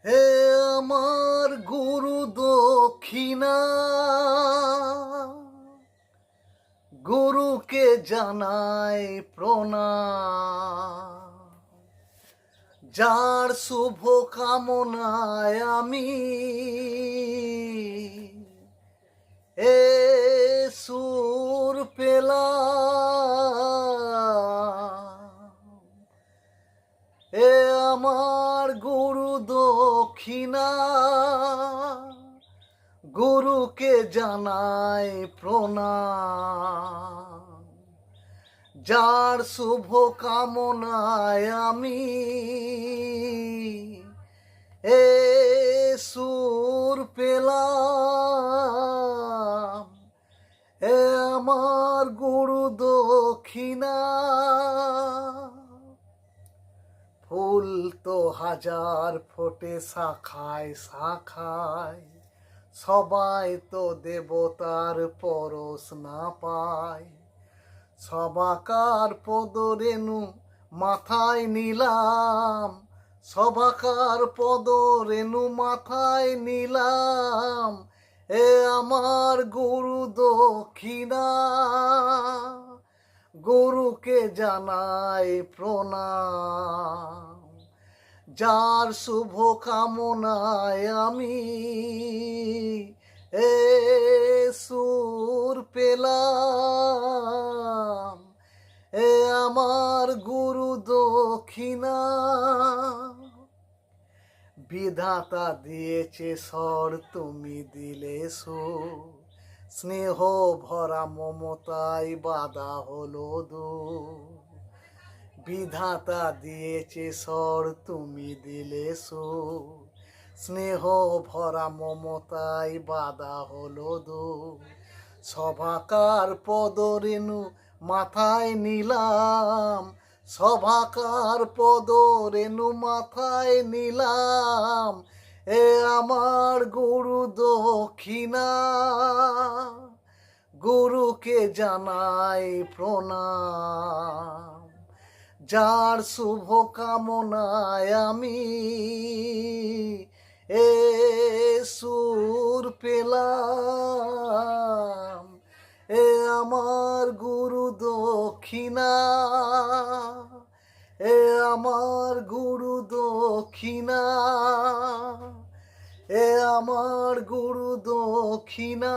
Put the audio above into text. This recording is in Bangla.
হে আমার গুরু দক্ষিণা, গুরুকে জানাই প্রণাম। যার শুভ কামনায় আমি এ সুর পেলাম। এ আমার গুরু দক্ষিণা, গুরুকে জানাই প্রণাম। যার শুভ কামনায় আমি এ সুর পেলাম। এ আমার গুরু দক্ষিণা। ফুল তো হাজার ফোটে শাখায় শাখায়, সবাই তো দেবতার পরশ না পায়। সবাকার পদরেণু মাথায় নিলাম, সবাকার পদরেণু মাথায় নিলাম। এ আমার গুরু দক্ষিণা, গুরুকে জানাই প্রণাম। যার শুভ কামনায় আমি এ সুর পেলাম। এ আমার গুরু দক্ষিণা। বিধাতা দিয়েছে স্বর, তুমি দিলে সুর। স্নেহ ভরা মমতায় বাধা হলো দূর। বিধাতা দিয়েছে স্বর, তুমি দিলে সুর। স্নেহ ভরা মমতায় বাধা হলো দূর। সভাকার পদরেণু মাথায় নিলাম, সভাকার পদরেণু মাথায় নিলাম। এ আমার গুরু দক্ষিণা, গুরুকে জানাই প্রণাম। যার শুভ কামনায় আমি এ সুর পেলাম। এ আমার গুরু দক্ষিণা, এ আমার গুরু দক্ষিণা, এ আমার গুরু দক্ষিণা।